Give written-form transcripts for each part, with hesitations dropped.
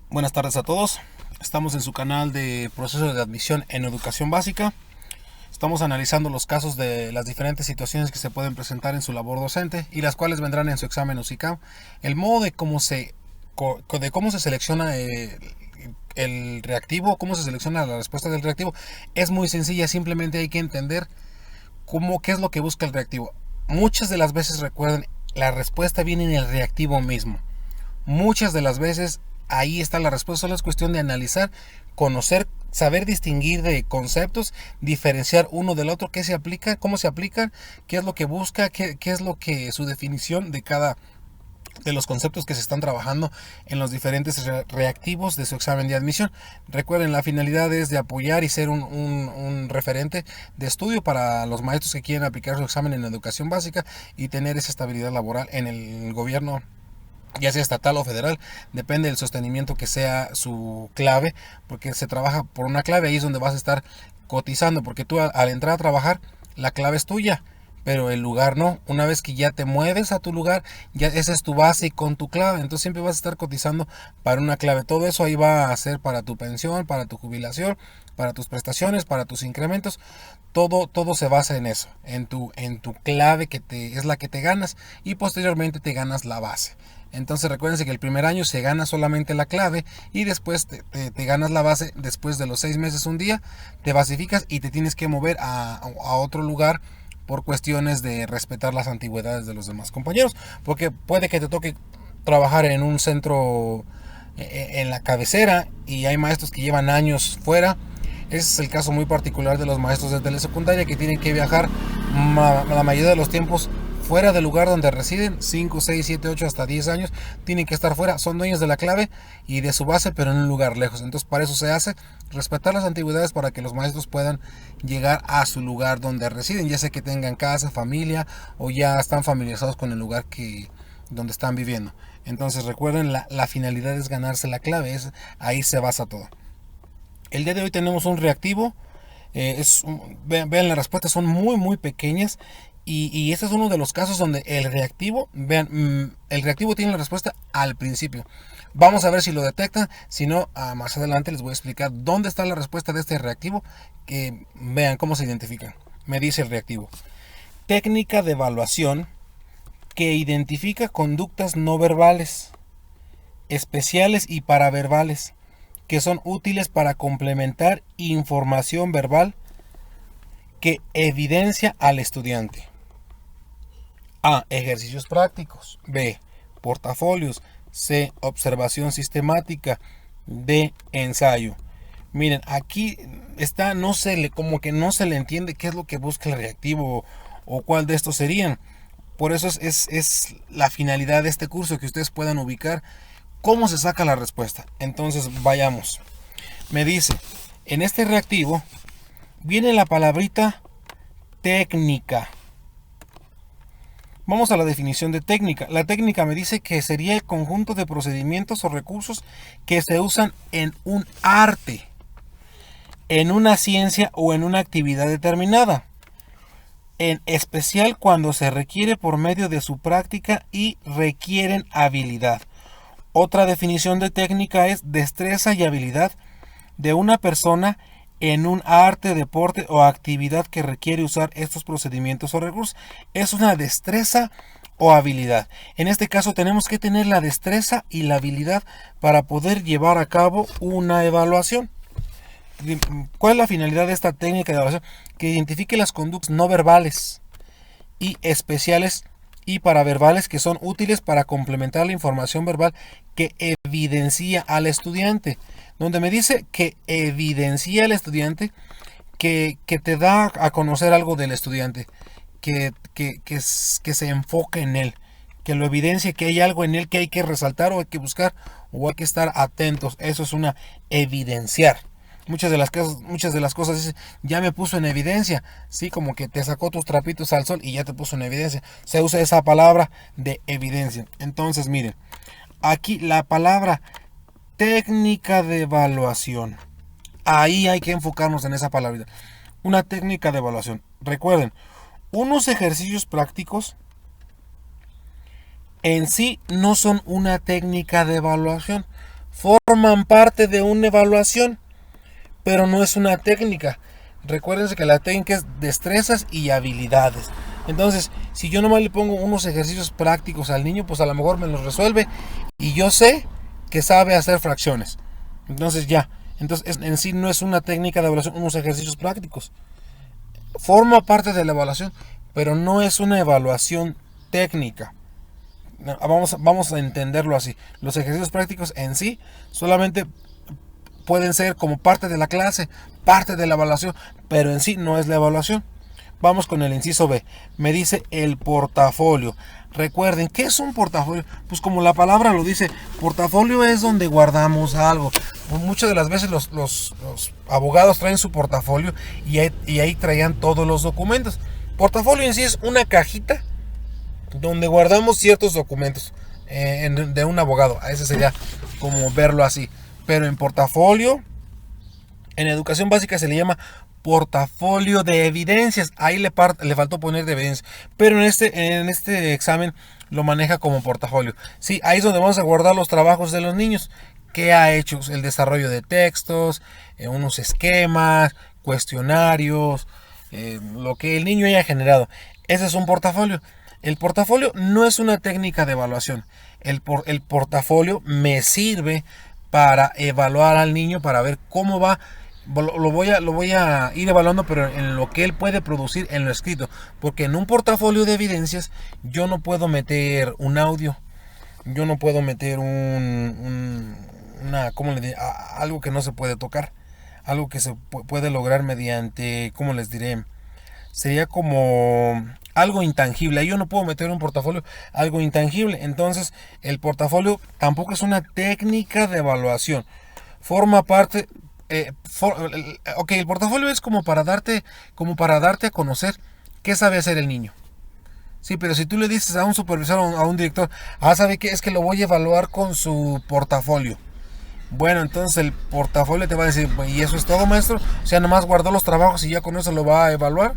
Buenas tardes a todos. Estamos en su canal de proceso de admisión en educación básica. Estamos analizando los casos de las diferentes situaciones que se pueden presentar en su labor docente y las cuales vendrán en su examen USICAM. El modo de cómo se selecciona el reactivo, cómo se selecciona la respuesta del reactivo, es muy sencilla. Simplemente hay que entender qué es lo que busca el reactivo. Muchas de las veces, recuerden, la respuesta viene en el reactivo mismo. Muchas de las veces ahí está la respuesta. Solo es cuestión de analizar, conocer, saber distinguir de conceptos, diferenciar uno del otro, qué se aplica, cómo se aplican, qué es lo que busca, qué es lo que su definición de cada de los conceptos que se están trabajando en los diferentes reactivos de su examen de admisión. Recuerden, la finalidad es de apoyar y ser un referente de estudio para los maestros que quieren aplicar su examen en educación básica y tener esa estabilidad laboral en el gobierno, ya sea estatal o federal. Depende del sostenimiento que sea su clave, porque se trabaja por una clave. Ahí es donde vas a estar cotizando, porque tú al entrar a trabajar, la clave es tuya, pero el lugar no. Una vez que ya te mueves a tu lugar, ya esa es tu base con tu clave. Entonces siempre vas a estar cotizando para una clave. Todo eso ahí va a ser para tu pensión, para tu jubilación, para tus prestaciones, para tus incrementos. Todo se basa en eso, en tu clave es la que te ganas, y posteriormente te ganas la base. Entonces recuérdense que el primer año se gana solamente la clave y después te ganas la base. Después de los 6 meses, un día, te basificas y te tienes que mover a otro lugar por cuestiones de respetar las antigüedades de los demás compañeros. Porque puede que te toque trabajar en un centro, en la cabecera, y hay maestros que llevan años fuera. Ese es el caso muy particular de los maestros de telesecundaria, que tienen que viajar la mayoría de los tiempos fuera del lugar donde residen, 5, 6, 7, 8, hasta 10 años, tienen que estar fuera. Son dueños de la clave y de su base, pero en un lugar lejos. Entonces para eso se hace respetar las antigüedades, para que los maestros puedan llegar a su lugar donde residen, ya sea que tengan casa, familia, o ya están familiarizados con el lugar donde están viviendo. Entonces recuerden, la finalidad es ganarse la clave, ahí se basa todo. El día de hoy tenemos un reactivo. Vean, las respuestas son muy pequeñas, y este es uno de los casos donde el reactivo, vean, el reactivo tiene la respuesta al principio. Vamos a ver si lo detectan. Si no, más adelante les voy a explicar dónde está la respuesta de este reactivo, que vean cómo se identifica. Me dice el reactivo: técnica de evaluación que identifica conductas no verbales, especiales y paraverbales, que son útiles para complementar información verbal que evidencia al estudiante. A. Ejercicios prácticos. B. Portafolios. C. Observación sistemática. D. Ensayo. Miren, aquí está, como que no se le entiende qué es lo que busca el reactivo, o cuál de estos serían. Por eso es la finalidad de este curso, que ustedes puedan ubicar cómo se saca la respuesta. Entonces vayamos. Me dice, en este reactivo viene la palabrita técnica. Vamos a la definición de técnica. La técnica me dice que sería el conjunto de procedimientos o recursos que se usan en un arte, en una ciencia o en una actividad determinada, en especial cuando se requiere por medio de su práctica y requieren habilidad. Otra definición de técnica es destreza y habilidad de una persona en un arte, deporte o actividad que requiere usar estos procedimientos o recursos. Es una destreza o habilidad. En este caso tenemos que tener la destreza y la habilidad para poder llevar a cabo una evaluación. ¿Cuál es la finalidad de esta técnica de evaluación? Que identifique las conductas no verbales y especiales y paraverbales, que son útiles para complementar la información verbal que evidencia al estudiante. Donde me dice que evidencia al estudiante, que te da a conocer algo del estudiante, que se enfoque en él, que lo evidencie, que hay algo en él que hay que resaltar, o hay que buscar, o hay que estar atentos. Eso es una evidenciar. Muchas de las cosas ya me puso en evidencia, sí, como que te sacó tus trapitos al sol y ya te puso en evidencia. Se usa esa palabra de evidencia. Entonces miren, aquí la palabra técnica de evaluación, ahí hay que enfocarnos en esa palabra. Una técnica de evaluación. Recuerden, unos ejercicios prácticos en sí no son una técnica de evaluación. forman parte de una evaluación, pero no es una técnica. Recuérdense que la técnica es destrezas y habilidades. Entonces, si yo nomás le pongo unos ejercicios prácticos al niño, pues a lo mejor me los resuelve y yo sé que sabe hacer fracciones. Entonces ya, entonces en sí no es una técnica de evaluación, unos ejercicios prácticos. Forma parte de la evaluación, pero no es una evaluación técnica. Vamos a entenderlo así. Los ejercicios prácticos en sí solamente pueden ser como parte de la clase, parte de la evaluación, pero en sí no es la evaluación. Vamos con el inciso B. Me dice el portafolio. Recuerden, ¿qué es un portafolio? Pues como la palabra lo dice, portafolio es donde guardamos algo. Pues muchas de las veces los abogados traen su portafolio y ahí traían todos los documentos. Portafolio en sí es una cajita donde guardamos ciertos documentos de un abogado. A ese sería como verlo así. Pero en portafolio, en educación básica se le llama portafolio de evidencias. Ahí le faltó poner de evidencias. Pero en este examen lo maneja como portafolio. Sí, ahí es donde vamos a guardar los trabajos de los niños. ¿Qué ha hecho? El desarrollo de textos, unos esquemas, cuestionarios, lo que el niño haya generado. Ese es un portafolio. El portafolio no es una técnica de evaluación. El portafolio me sirve para evaluar al niño, para ver cómo va. Lo voy a ir evaluando, pero en lo que él puede producir en lo escrito. Porque en un portafolio de evidencias yo no puedo meter un audio. Yo no puedo meter algo que no se puede tocar. Algo que se puede lograr mediante, ¿cómo les diré? Sería como algo intangible. Yo no puedo meter en un portafolio algo intangible. Entonces, el portafolio tampoco es una técnica de evaluación. Forma parte. Ok, el portafolio es como para darte a conocer qué sabe hacer el niño. Sí, pero si tú le dices a un supervisor o a un director, ¿sabe qué? Es que lo voy a evaluar con su portafolio. Bueno, entonces el portafolio te va a decir, ¿y eso es todo, maestro? O sea, nomás guardó los trabajos y ya con eso lo va a evaluar.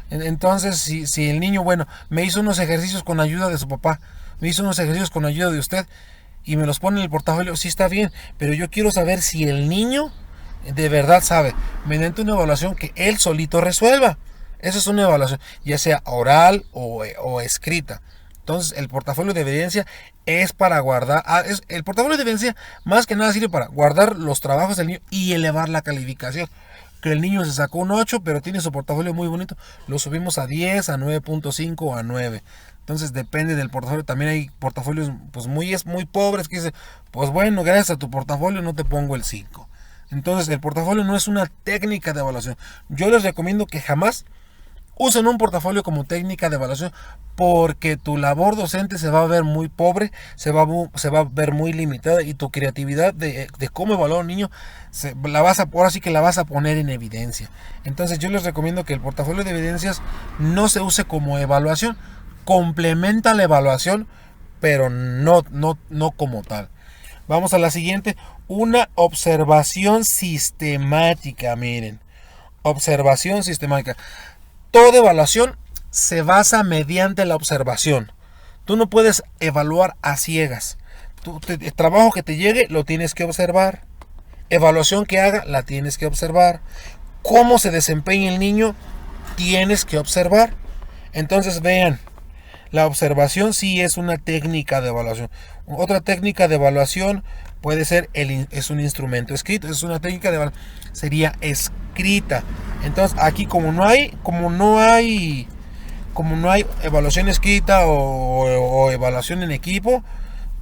Entonces, si el niño, bueno, me hizo unos ejercicios con ayuda de su papá, me hizo unos ejercicios con ayuda de usted y me los pone en el portafolio, sí está bien, pero yo quiero saber si el niño de verdad sabe, mediante una evaluación que él solito resuelva. Esa es una evaluación, ya sea oral o escrita. Entonces, el portafolio de evidencia es para guardar. El portafolio de evidencia más que nada sirve para guardar los trabajos del niño y elevar la calificación. Que el niño se sacó un 8, pero tiene su portafolio muy bonito, lo subimos a 10, a 9.5, a 9. Entonces depende del portafolio. También hay portafolios pues muy pobres que dicen, pues bueno, gracias a tu portafolio no te pongo el 5. Entonces el portafolio no es una técnica de evaluación. Yo les recomiendo que jamás usen un portafolio como técnica de evaluación, porque tu labor docente se va a ver muy pobre, se va a ver muy limitada, y tu creatividad de cómo evaluar a un niño ahora sí que la vas a poner en evidencia. Entonces yo les recomiendo que el portafolio de evidencias no se use como evaluación, complementa la evaluación, pero no como tal. Vamos a la siguiente, una observación sistemática. Miren, observación sistemática. Toda evaluación se basa mediante la observación. Tú no puedes evaluar a ciegas. El trabajo que te llegue lo tienes que observar. Evaluación que haga la tienes que observar. Cómo se desempeña el niño tienes que observar. Entonces vean, la observación sí es una técnica de evaluación. Otra técnica de evaluación puede ser es un instrumento escrito. Es una técnica de evaluación, sería escrita. Entonces aquí como no hay evaluación escrita o evaluación en equipo,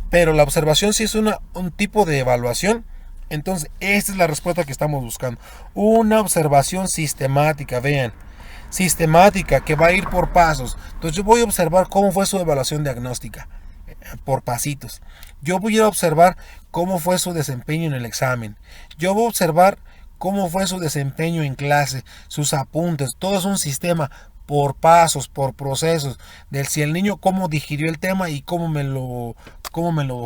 pero la observación sí es un tipo de evaluación. Entonces esta es la respuesta que estamos buscando. Una observación sistemática, vean. Sistemática, que va a ir por pasos. Entonces yo voy a observar cómo fue su evaluación diagnóstica, por pasitos. Yo voy a observar cómo fue su desempeño en el examen. Yo voy a observar cómo fue su desempeño en clase, sus apuntes. Todo es un sistema, por pasos, por procesos, del si el niño cómo digirió el tema y cómo me lo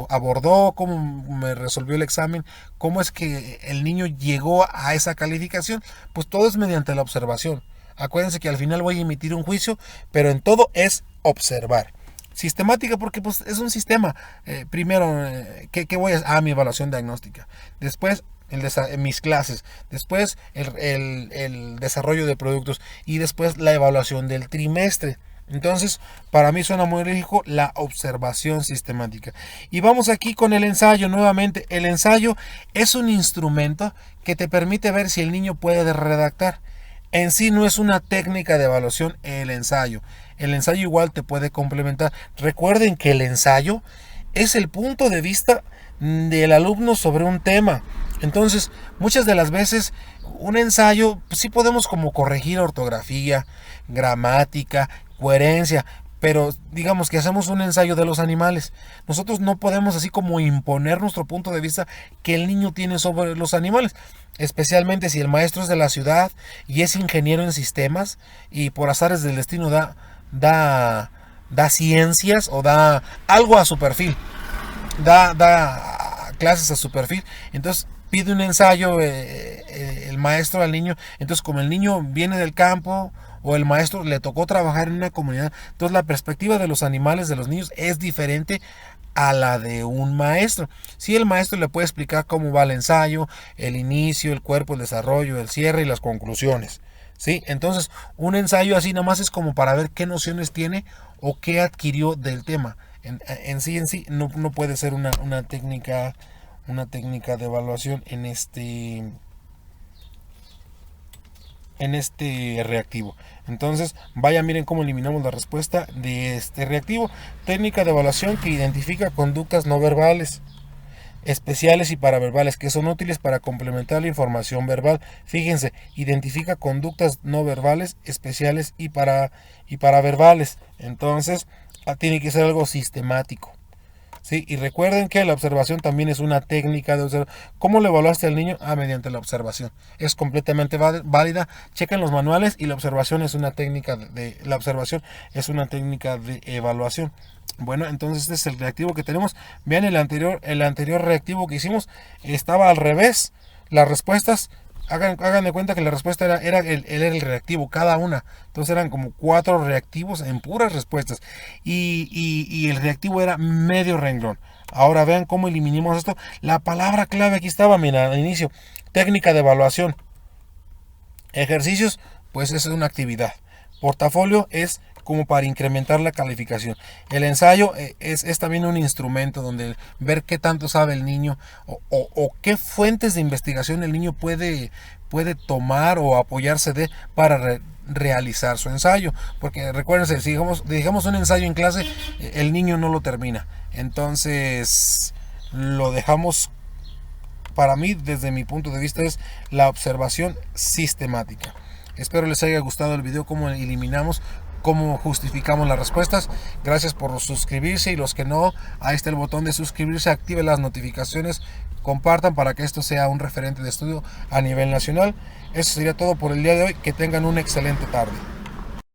abordó, cómo me resolvió el examen, cómo es que el niño llegó a esa calificación. Pues todo es mediante la observación. Acuérdense que al final voy a emitir un juicio, pero en todo es observar. sistemática porque pues es un sistema. Primero, ¿qué voy a mi evaluación diagnóstica? Después, mis clases, después el desarrollo de productos y después la evaluación del trimestre. Entonces, para mí suena muy lógico la observación sistemática. Y vamos aquí con el ensayo nuevamente. El ensayo es un instrumento que te permite ver si el niño puede redactar. En sí no es una técnica de evaluación el ensayo. El ensayo igual te puede complementar. Recuerden que el ensayo es el punto de vista del alumno sobre un tema. Entonces, muchas de las veces un ensayo, pues sí podemos como corregir ortografía, gramática, coherencia, pero digamos que hacemos un ensayo de los animales. Nosotros no podemos así como imponer nuestro punto de vista que el niño tiene sobre los animales, especialmente si el maestro es de la ciudad y es ingeniero en sistemas y por azares del destino da ciencias o da algo a su perfil, da clases a su perfil. Entonces pide un ensayo el maestro al niño. Entonces, como el niño viene del campo o el maestro le tocó trabajar en una comunidad, entonces la perspectiva de los animales de los niños es diferente a la de un maestro. Si el maestro le puede explicar cómo va el ensayo, el inicio, el cuerpo, el desarrollo, el cierre y las conclusiones. ¿Sí? Entonces, un ensayo así nomás es como para ver qué nociones tiene o qué adquirió del tema. En sí no puede ser una técnica de evaluación en este reactivo. Entonces, miren cómo eliminamos la respuesta de este reactivo. Técnica de evaluación que identifica conductas no verbales, especiales y paraverbales que son útiles para complementar la información verbal. Fíjense, identifica conductas no verbales, especiales y paraverbales. Entonces, tiene que ser algo sistemático. ¿Sí? Y recuerden que la observación también es una técnica de observación. ¿Cómo lo evaluaste al niño? Mediante la observación. Es completamente válida. Chequen los manuales y la observación es una técnica de evaluación. Bueno, entonces este es el reactivo que tenemos. Vean el anterior reactivo que hicimos. Estaba al revés. Las respuestas, hagan de cuenta que la respuesta era el reactivo, cada una. Entonces eran como 4 reactivos en puras respuestas. Y el reactivo era medio renglón. Ahora vean cómo eliminamos esto. La palabra clave aquí estaba, mira, al inicio. Técnica de evaluación. Ejercicios, pues es una actividad. Portafolio es como para incrementar la calificación. El ensayo es también un instrumento donde ver qué tanto sabe el niño o qué fuentes de investigación el niño puede tomar o apoyarse para realizar su ensayo. Porque recuérdense, si dejamos un ensayo en clase, el niño no lo termina. Entonces lo dejamos. Para mí, desde mi punto de vista, es la observación sistemática. Espero les haya gustado el video, cómo eliminamos, cómo justificamos las respuestas. Gracias por suscribirse y los que no, ahí está el botón de suscribirse, active las notificaciones, compartan para que esto sea un referente de estudio a nivel nacional. Eso sería todo por el día de hoy. Que tengan una excelente tarde.